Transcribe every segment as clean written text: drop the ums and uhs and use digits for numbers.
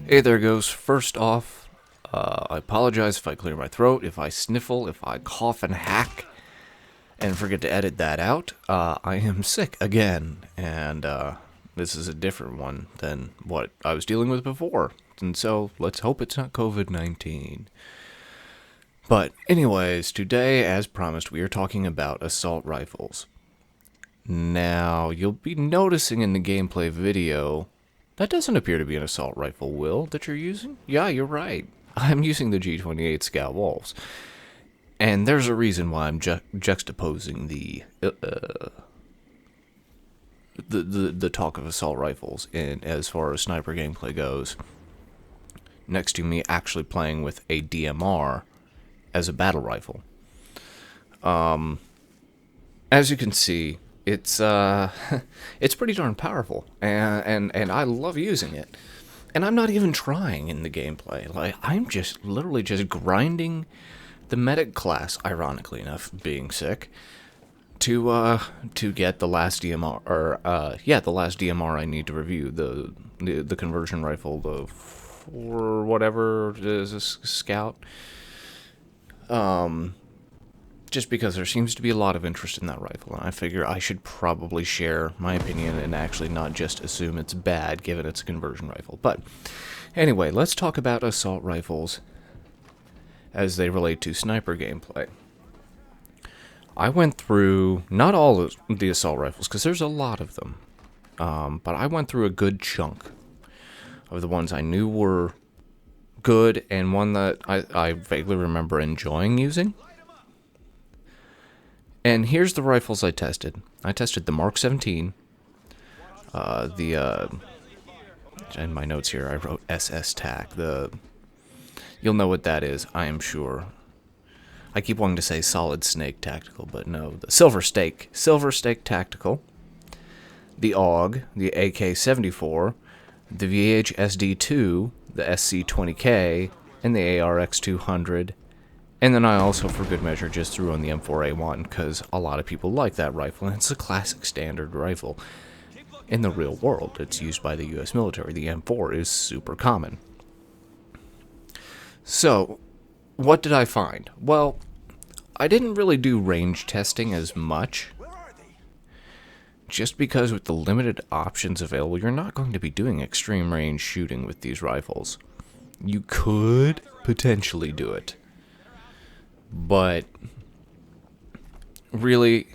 Hey there, Ghost. First off, I apologize if I clear my throat, if I sniffle, if I cough and hack, and forget to edit that out. I am sick again, and this is a different one than what I was dealing with before. And so, let's hope it's not COVID-19. But anyways, today, as promised, we are talking about assault rifles. Now, you'll be noticing in the gameplay video, that doesn't appear to be an assault rifle, Will, that you're using? Yeah, you're right. I'm using the G28 Scout Wolves. And there's a reason why I'm juxtaposing the talk of assault rifles in as far as sniper gameplay goes, next to me actually playing with a DMR as a battle rifle. As you can see, it's it's pretty darn powerful, and I love using it. And I'm not even trying in the gameplay. Like, I'm just literally just grinding the medic class, ironically enough, being sick, to get the last DMR, or the last DMR I need to review, the conversion rifle, or whatever it is, a scout. Just because there seems to be a lot of interest in that rifle, and I figure I should probably share my opinion and actually not just assume it's bad, given it's a conversion rifle. But anyway, let's talk about assault rifles as they relate to sniper gameplay. I went through, not all of the assault rifles, because there's a lot of them, but I went through a good chunk of the ones I knew were good, and one that I vaguely remember enjoying using. And here's the rifles I tested. I tested the Mark 17, in my notes here I wrote SS TAC. You'll know what that is, I am sure. I keep wanting to say Solid Snake Tactical, but no, the Silver Stake Tactical, the AUG, the AK-74, the VH-SD2, the SC-20K, and the ARX-200. And then I also, for good measure, just threw on the M4A1, because a lot of people like that rifle, and it's a classic standard rifle. In the real world, it's used by the US military. The M4 is super common. So, what did I find? Well, I didn't really do range testing as much, just because with the limited options available, you're not going to be doing extreme range shooting with these rifles. You could potentially do it, but really,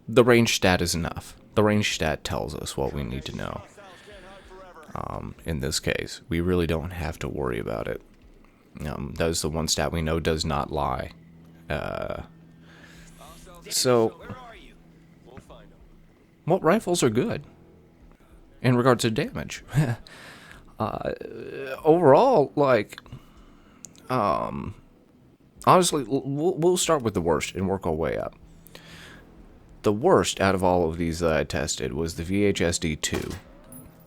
the range stat is enough. The range stat tells us what we need to know. In this case, we really don't have to worry about it. That is the one stat we know does not lie. So, what rifles are good in regards to damage? Overall, like, honestly, we'll start with the worst and work our way up. The worst out of all of these that I tested was the VH-SD2.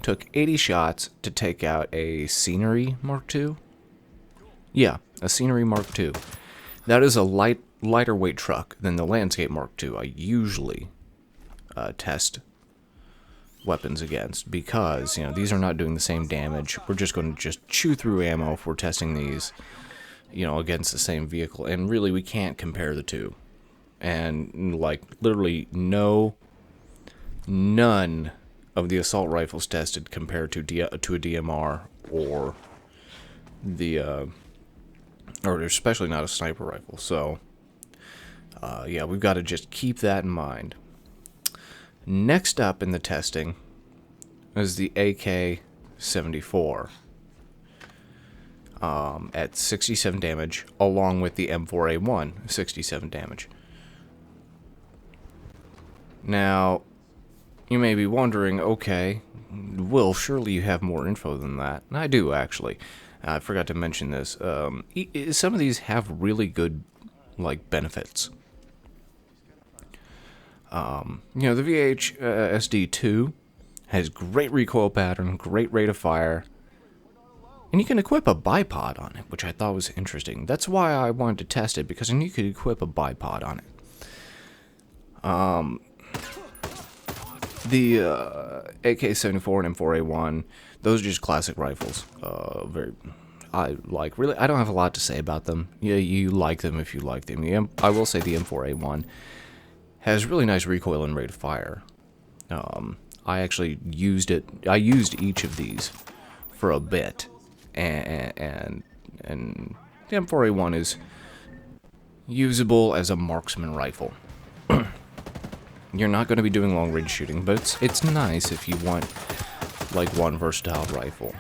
Took 80 shots to take out a Scenery Mark II. Yeah, a Scenery Mark II. That is a lighter weight truck than the Landscape Mark II I usually test weapons against, because, you know, these are not doing the same damage. We're just going to just chew through ammo if we're testing these, you know, against the same vehicle, and really we can't compare the two. And like literally none of the assault rifles tested compared to a DMR or or especially not a sniper rifle. So yeah, we've got to just keep that in mind. Next up in the testing is the AK-74 at 67 damage, along with the M4A1 67 damage. Now, you may be wondering, okay, Will, surely you have more info than that. And I do, actually. I forgot to mention this. Some of these have really good, like, benefits. You know, the VH-SD2 has great recoil pattern, great rate of fire, and you can equip a bipod on it, which I thought was interesting. That's why I wanted to test it, because then you could equip a bipod on it. The AK-74 and M4A1, those are just classic rifles. I don't have a lot to say about them. Yeah, you like them if you like them. I will say the M4A1 has really nice recoil and rate of fire. I actually used it. I used each of these for a bit, and the M4A1 is usable as a marksman rifle. You're not going to be doing long range shooting, but it's nice if you want like one versatile rifle.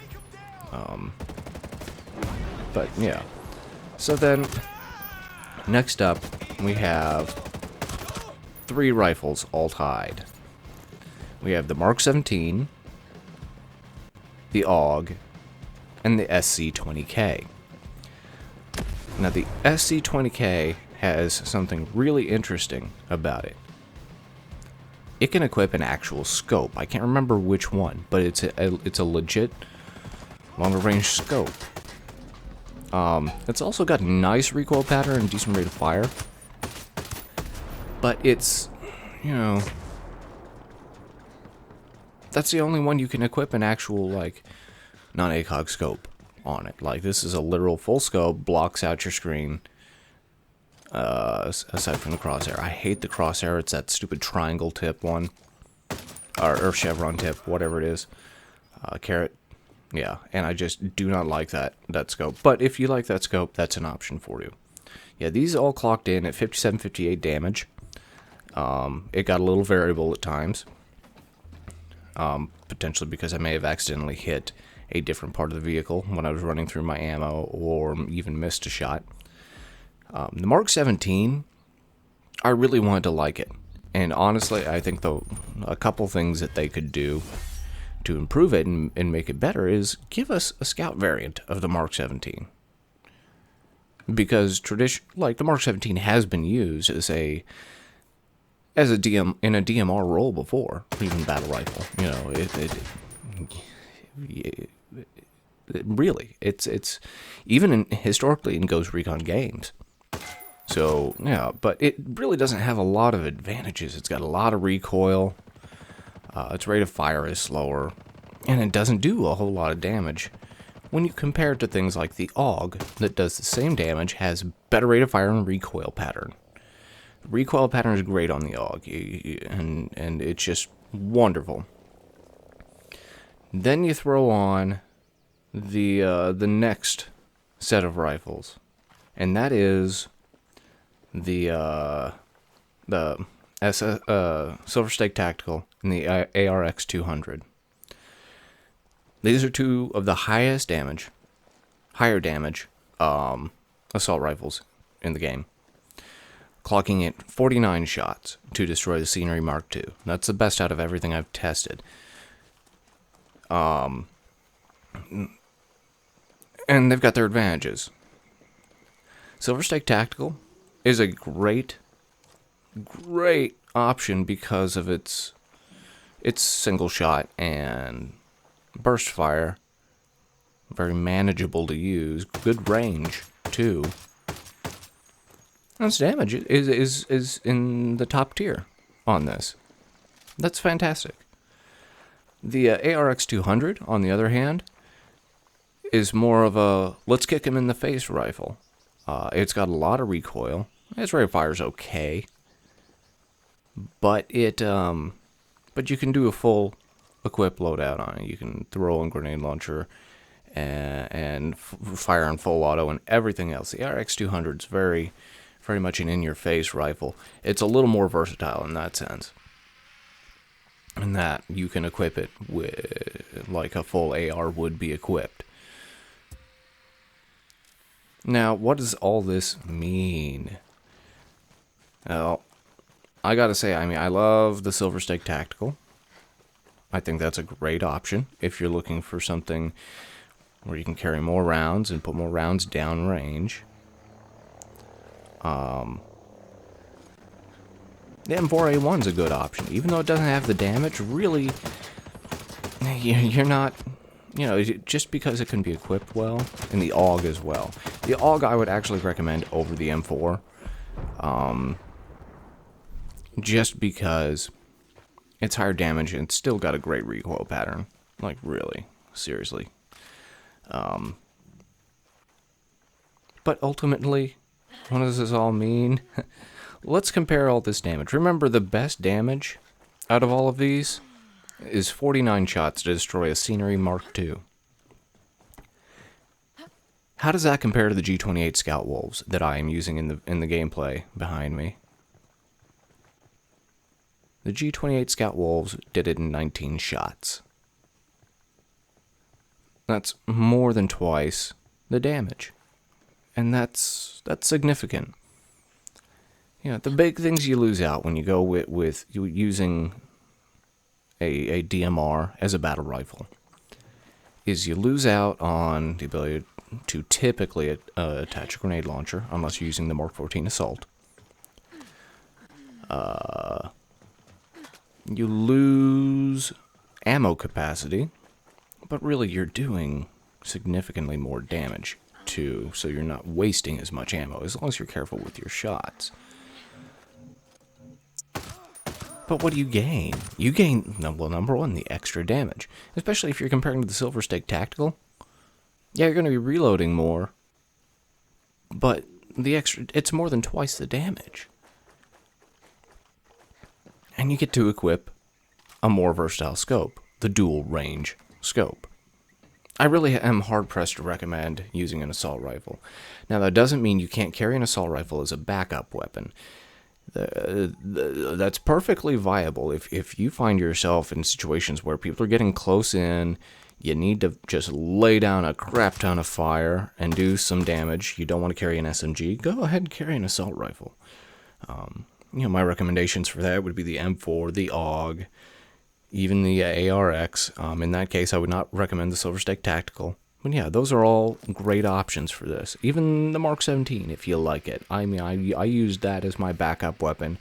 But yeah. So then, next up, we have 3 rifles all tied. We have the Mark 17, the AUG, and the SC-20K. Now the SC-20K has something really interesting about it. It can equip an actual scope. I can't remember which one, but it's a legit longer range scope. It's also got nice recoil pattern and decent rate of fire. But it's, you know, that's the only one you can equip an actual, like, non-ACOG scope on it. Like, this is a literal full scope, blocks out your screen, aside from the crosshair. I hate the crosshair. It's that stupid triangle tip one. Or chevron tip, whatever it is. Carrot. Yeah, and I just do not like that scope. But if you like that scope, that's an option for you. Yeah, these all clocked in at 57, 58 damage. It got a little variable at times. Potentially because I may have accidentally hit a different part of the vehicle when I was running through my ammo, or even missed a shot. The Mark 17, I really wanted to like it. And honestly, I think a couple things that they could do to improve it and make it better is give us a scout variant of the Mark 17. Because the Mark 17 has been used as a DM in a DMR role before, even battle rifle. You know, it's even historically in Ghost Recon games. So yeah, but it really doesn't have a lot of advantages. It's got a lot of recoil. Its rate of fire is slower, and it doesn't do a whole lot of damage. When you compare it to things like the AUG, that does the same damage, has better rate of fire and recoil pattern. The recoil pattern is great on the AUG, and it's just wonderful. Then you throw on the next set of rifles, and that is the Silver Stake Tactical and the ARX 200. These are 2 of the higher damage assault rifles in the game, clocking at 49 shots to destroy the Scenery Mark II. That's the best out of everything I've tested. And they've got their advantages. Silver Stake Tactical is a great option because of its single shot and burst fire. Very manageable to use. Good range too. And its damage is in the top tier on this. That's fantastic. The ARX 200, on the other hand, is more of a let's kick him in the face rifle. It's got a lot of recoil. Its rate of fire is okay, but you can do a full equip loadout on it. You can throw in grenade launcher and fire on full auto and everything else. The RX 200 is very much an in-your-face rifle. It's a little more versatile in that sense, in that you can equip it with like a full AR would be equipped. Now, what does all this mean? Well, I gotta say, I love the Silver Stake Tactical. I think that's a great option if you're looking for something where you can carry more rounds and put more rounds down range. The M4A1's a good option, even though it doesn't have the damage. Really, you're not, just because it can be equipped well, and the AUG as well. The AUG I would actually recommend over the M4, just because it's higher damage, and it's still got a great recoil pattern. Like, really, seriously. But ultimately, what does this all mean? Let's compare all this damage. Remember, the best damage out of all of these is 49 shots to destroy a Scenery Mark II. How does that compare to the G28 Scout Wolves that I am using in the gameplay behind me? The G28 Scout Wolves did it in 19 shots. That's more than twice the damage. And that's significant. You know, the big things you lose out when you go with using a DMR as a battle rifle is you lose out on the ability to typically attach a grenade launcher, unless you're using the Mark 14 Assault. You lose ammo capacity, but really you're doing significantly more damage too, so you're not wasting as much ammo, as long as you're careful with your shots. But what do you gain? You gain, well, number one, the extra damage. Especially if you're comparing to the Silver Stake Tactical. Yeah, you're going to be reloading more, but it's more than twice the damage. And you get to equip a more versatile scope, the dual range scope. I really am hard-pressed to recommend using an assault rifle. Now, that doesn't mean you can't carry an assault rifle as a backup weapon. That's perfectly viable. If you find yourself in situations where people are getting close in, you need to just lay down a crap ton of fire and do some damage, you don't want to carry an SMG, go ahead and carry an assault rifle. My recommendations for that would be the M4, the AUG, even the ARX. In that case, I would not recommend the Silver Stake Tactical. But yeah, those are all great options for this. Even the Mark 17, if you like it. I mean, I used that as my backup weapon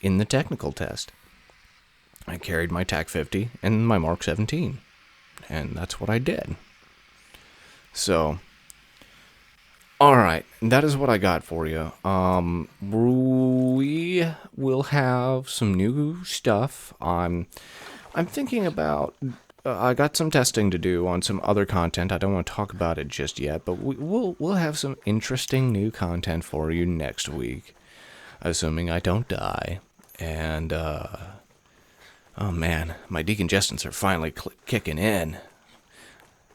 in the technical test. I carried my TAC 50 and my Mark 17. And that's what I did. So, alright, that is what I got for you. We will have some new stuff. I'm thinking about... I got some testing to do on some other content. I don't want to talk about it just yet, but we'll have some interesting new content for you next week, assuming I don't die. And oh man, my decongestants are finally kicking in.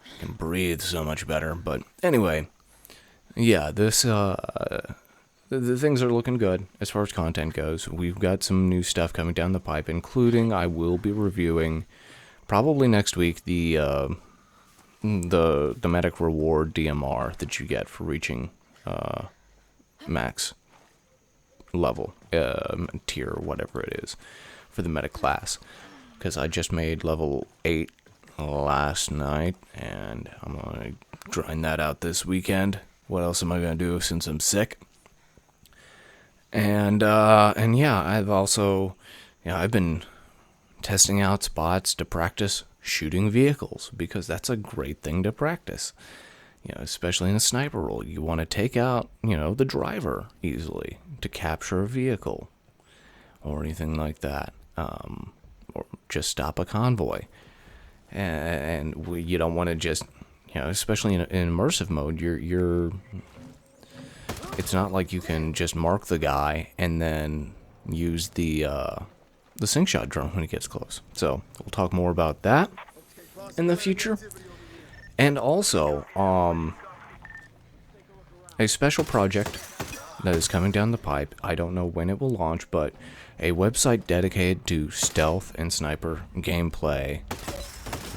I can breathe so much better. But anyway, yeah, this the things are looking good as far as content goes. We've got some new stuff coming down the pipe, including I will be reviewing. Probably next week, the medic reward DMR that you get for reaching max level, tier, whatever it is, for the medic class. Because I just made level 8 last night, and I'm going to grind that out this weekend. What else am I going to do since I'm sick? And yeah, I've been testing out spots to practice shooting vehicles, because that's a great thing to practice. Especially in a sniper role, you want to take out, the driver easily to capture a vehicle or anything like that, or just stop a convoy. And you don't want to just, especially in immersive mode, it's not like you can just mark the guy and then use the sync shot drone when he gets close. So we'll talk more about that in the future. And also, a special project that is coming down the pipe. I don't know when it will launch, but a website dedicated to stealth and sniper gameplay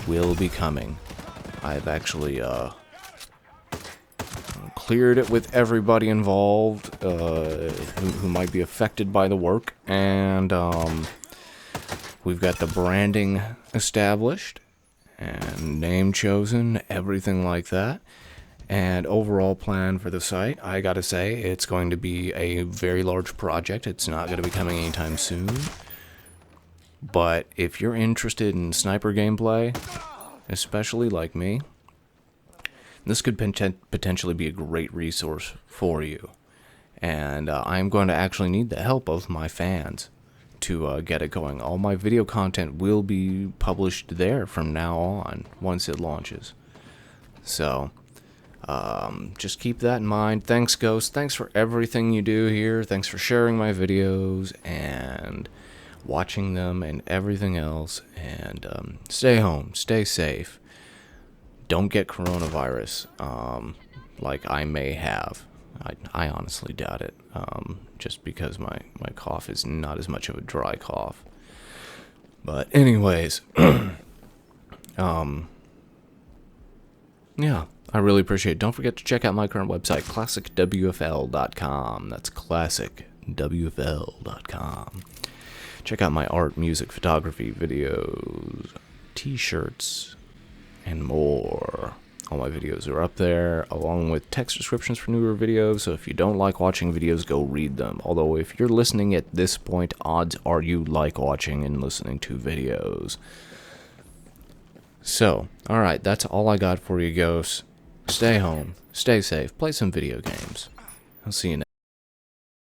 will be coming. I've actually cleared it with everybody involved who might be affected by the work, and we've got the branding established and name chosen, everything like that. And overall plan for the site, I gotta say, it's going to be a very large project. It's not going to be coming anytime soon. But if you're interested in sniper gameplay, especially like me, this could potentially be a great resource for you. And I'm going to actually need the help of my fans to get it going. All my video content will be published there from now on once it launches. So just keep that in mind. Thanks, Ghost. Thanks for everything you do here. Thanks for sharing my videos and watching them and everything else. And stay home. Stay safe. Don't get coronavirus like I may have. I honestly doubt it, just because my cough is not as much of a dry cough. But anyways, yeah, I really appreciate it. Don't forget to check out my current website, classicwfl.com. That's classicwfl.com. Check out my art, music, photography, videos, t-shirts, and more. All my videos are up there, along with text descriptions for newer videos, so if you don't like watching videos, go read them. Although, if you're listening at this point, odds are you like watching and listening to videos. So, alright, that's all I got for you, ghosts. Stay home, stay safe, play some video games. I'll see you next time.